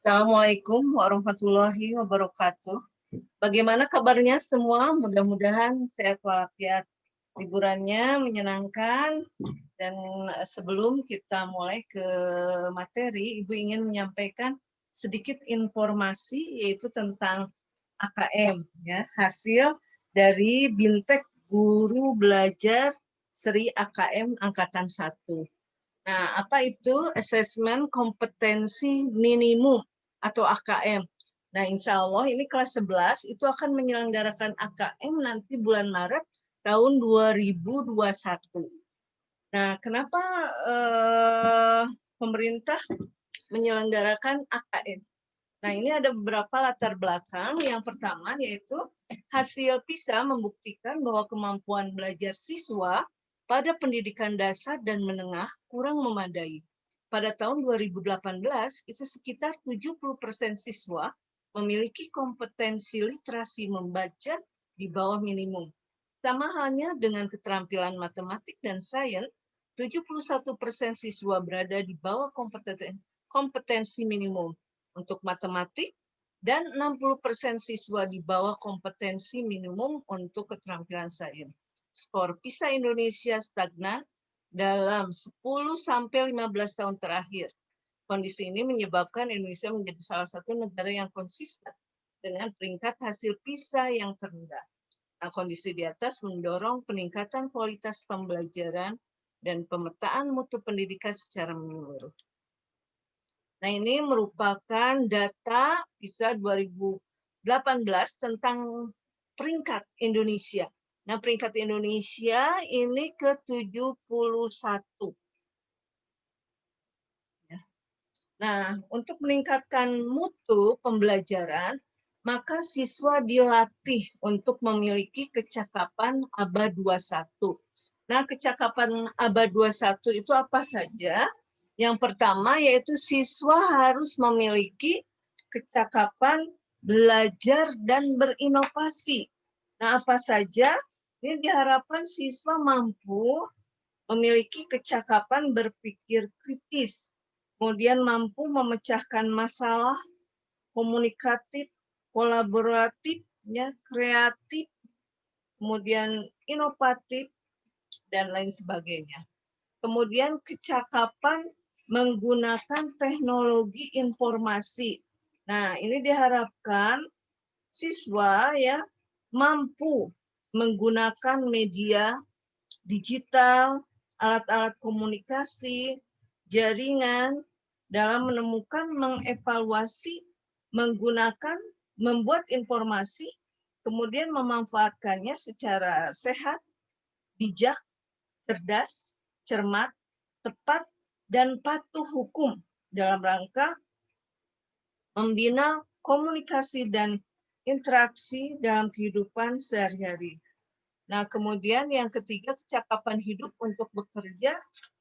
Assalamualaikum warahmatullahi wabarakatuh. Bagaimana kabarnya semua? Mudah-mudahan sehat walafiat. Liburannya menyenangkan. Dan sebelum kita mulai ke materi, Ibu ingin menyampaikan sedikit informasi yaitu tentang AKM, ya, hasil dari Bintek Guru Belajar Seri AKM Angkatan 1. Nah, apa itu asesmen kompetensi minimum atau AKM? Nah, insya Allah ini kelas 11 itu akan menyelenggarakan AKM nanti bulan Maret tahun 2021. Nah, kenapa pemerintah menyelenggarakan AKM? Nah, ini ada beberapa latar belakang. Yang pertama yaitu hasil PISA membuktikan bahwa kemampuan belajar siswa pada pendidikan dasar dan menengah kurang memadai. Pada tahun 2018, itu sekitar 70% siswa memiliki kompetensi literasi membaca di bawah minimum. Sama halnya dengan keterampilan matematik dan sains, 71% siswa berada di bawah kompetensi minimum untuk matematik, dan 60% siswa di bawah kompetensi minimum untuk keterampilan sains. Skor PISA Indonesia stagnan dalam 10-15 tahun terakhir. Kondisi ini menyebabkan Indonesia menjadi salah satu negara yang konsisten dengan peringkat hasil PISA yang terendah. Nah, kondisi di atas mendorong peningkatan kualitas pembelajaran dan pemetaan mutu pendidikan secara menyeluruh. Nah, ini merupakan data PISA 2018 tentang peringkat Indonesia. Nah, peringkat Indonesia ini ke-71. Nah, untuk meningkatkan mutu pembelajaran, maka siswa dilatih untuk memiliki kecakapan ABA 21. Nah, kecakapan ABA 21 itu apa saja? Yang pertama yaitu siswa harus memiliki kecakapan belajar dan berinovasi. Nah, apa saja? Ini diharapkan siswa mampu memiliki kecakapan berpikir kritis, kemudian mampu memecahkan masalah, komunikatif, kolaboratif, ya, kreatif, kemudian inovatif, dan lain sebagainya. Kemudian kecakapan menggunakan teknologi informasi. Nah, ini diharapkan siswa ya mampu menggunakan media digital, alat-alat komunikasi, jaringan dalam menemukan, mengevaluasi, menggunakan, membuat informasi, kemudian memanfaatkannya secara sehat, bijak, cerdas, cermat, tepat, dan patuh hukum dalam rangka membina komunikasi dan interaksi dalam kehidupan sehari-hari. Nah, kemudian yang ketiga, kecakapan hidup untuk bekerja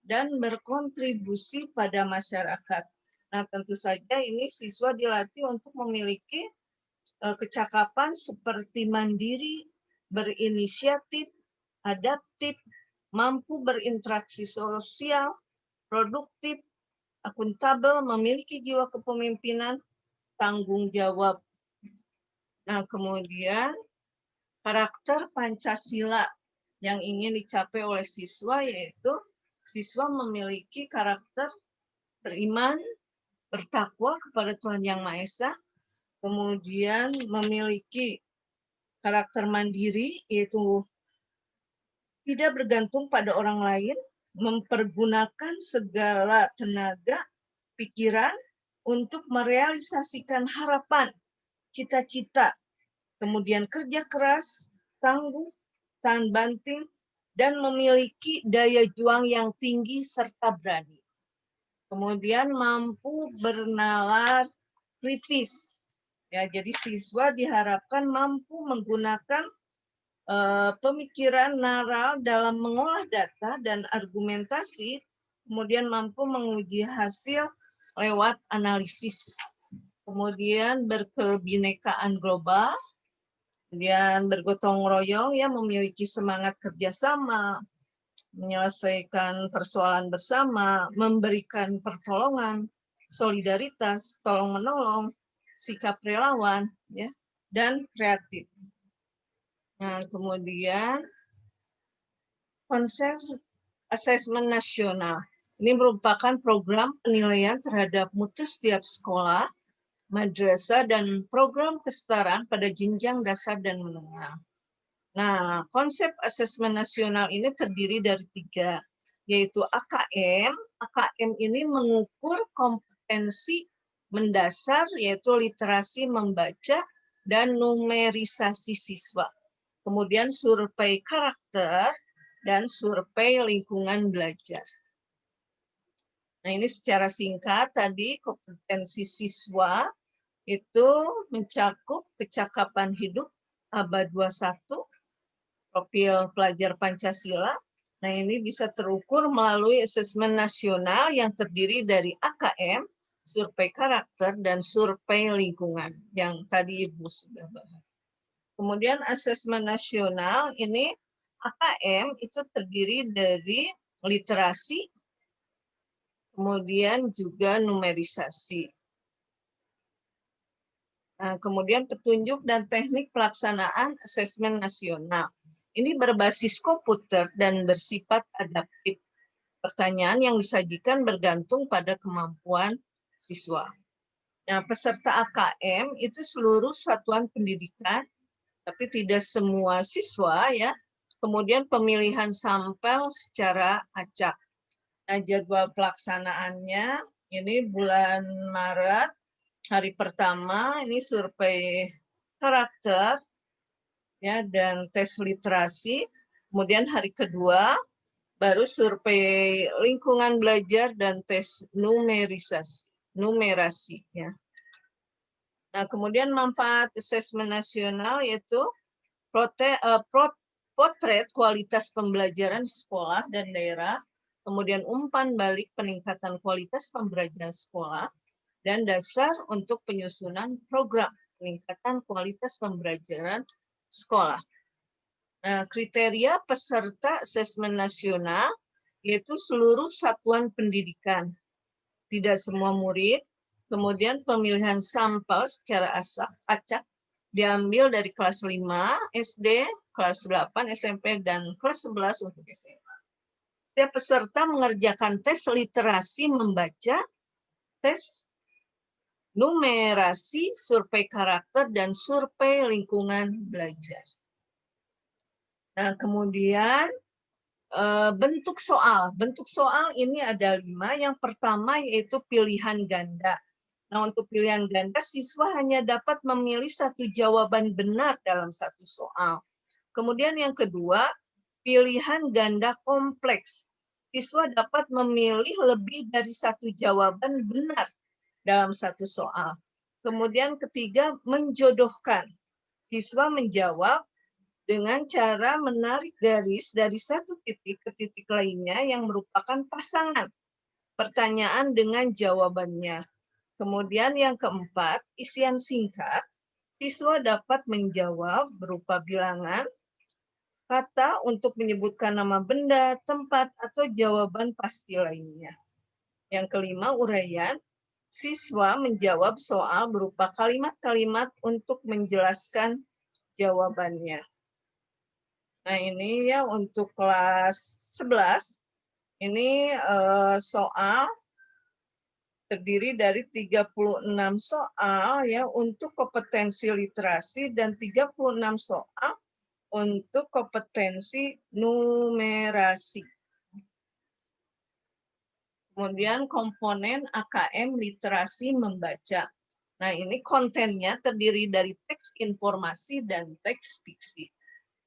dan berkontribusi pada masyarakat. Nah, tentu saja ini siswa dilatih untuk memiliki kecakapan seperti mandiri, berinisiatif, adaptif, mampu berinteraksi sosial, produktif, akuntabel, memiliki jiwa kepemimpinan, tanggung jawab. Nah, kemudian karakter Pancasila yang ingin dicapai oleh siswa yaitu siswa memiliki karakter beriman, bertakwa kepada Tuhan Yang Maha Esa, kemudian memiliki karakter mandiri yaitu tidak bergantung pada orang lain, mempergunakan segala tenaga, pikiran untuk merealisasikan harapan, cita-cita, kemudian kerja keras, tangguh, tahan banting, dan memiliki daya juang yang tinggi serta berani. Kemudian mampu bernalar kritis. Ya, jadi siswa diharapkan mampu menggunakan pemikiran naral dalam mengolah data dan argumentasi, kemudian mampu menguji hasil lewat analisis. Kemudian berkebinekaan global, kemudian bergotong royong, ya, memiliki semangat kerjasama, menyelesaikan persoalan bersama, memberikan pertolongan, solidaritas, tolong-menolong, sikap relawan, ya, dan kreatif. Nah, kemudian konsep asesmen nasional. Ini merupakan program penilaian terhadap mutu setiap sekolah, madrasah, dan program kesetaraan pada jenjang dasar dan menengah. Nah, konsep asesmen nasional ini terdiri dari 3, yaitu AKM. AKM ini mengukur kompetensi mendasar, yaitu literasi membaca dan numerisasi siswa. Kemudian survei karakter dan survei lingkungan belajar. Nah, ini secara singkat tadi kompetensi siswa itu mencakup kecakapan hidup abad 21, profil pelajar Pancasila. Nah, ini bisa terukur melalui asesmen nasional yang terdiri dari AKM, survei karakter, dan survei lingkungan yang tadi Ibu sudah bahas. Kemudian asesmen nasional ini AKM itu terdiri dari literasi, kemudian juga numerisasi. Nah, kemudian petunjuk dan teknik pelaksanaan asesmen nasional. Ini berbasis komputer dan bersifat adaptif. Pertanyaan yang disajikan bergantung pada kemampuan siswa. Nah, peserta AKM itu seluruh satuan pendidikan, tapi tidak semua siswa ya. Kemudian pemilihan sampel secara acak. Nah, jadwal pelaksanaannya ini bulan Maret, hari pertama ini survei karakter ya dan tes literasi. Kemudian hari kedua baru survei lingkungan belajar dan tes numerasi ya. Nah, kemudian manfaat asesmen nasional yaitu potret kualitas pembelajaran sekolah dan daerah, kemudian umpan balik peningkatan kualitas pembelajaran sekolah, dan dasar untuk penyusunan program peningkatan kualitas pembelajaran sekolah. Nah, kriteria peserta asesmen nasional yaitu seluruh satuan pendidikan, tidak semua murid, kemudian pemilihan sampel secara acak diambil dari kelas 5 SD, kelas 8 SMP, dan kelas 11 untuk SMA. Setiap peserta mengerjakan tes literasi membaca, tes numerasi, survei karakter, dan survei lingkungan belajar. Nah, kemudian bentuk soal. Bentuk soal ini ada 5. Yang pertama yaitu pilihan ganda. Nah, untuk pilihan ganda, siswa hanya dapat memilih satu jawaban benar dalam satu soal. Kemudian yang kedua, pilihan ganda kompleks. Siswa dapat memilih lebih dari satu jawaban benar dalam satu soal. Kemudian ketiga, menjodohkan. Siswa menjawab dengan cara menarik garis dari satu titik ke titik lainnya yang merupakan pasangan pertanyaan dengan jawabannya. Kemudian yang keempat, isian singkat. Siswa dapat menjawab berupa bilangan, kata untuk menyebutkan nama benda, tempat, atau jawaban pasti lainnya. Yang kelima, uraian. Siswa menjawab soal berupa kalimat-kalimat untuk menjelaskan jawabannya. Nah, ini ya untuk kelas 11. Ini soal terdiri dari 36 soal ya untuk kompetensi literasi dan 36 soal untuk kompetensi numerasi. Kemudian komponen AKM literasi membaca. Nah, ini kontennya terdiri dari teks informasi dan teks fiksi.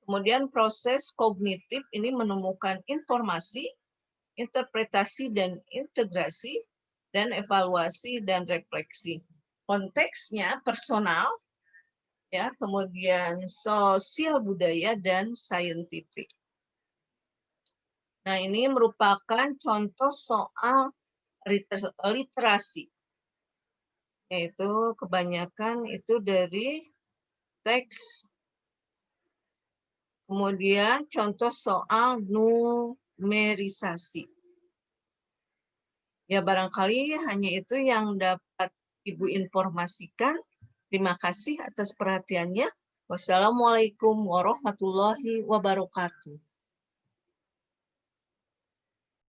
Kemudian proses kognitif ini menemukan informasi, interpretasi dan integrasi, dan evaluasi dan refleksi. Konteksnya personal, ya, kemudian sosial budaya dan saintifik. Nah, ini merupakan contoh soal literasi, yaitu kebanyakan itu dari teks. Kemudian contoh soal numerisasi. Ya, barangkali hanya itu yang dapat Ibu informasikan. Terima kasih atas perhatiannya. Wassalamualaikum warahmatullahi wabarakatuh.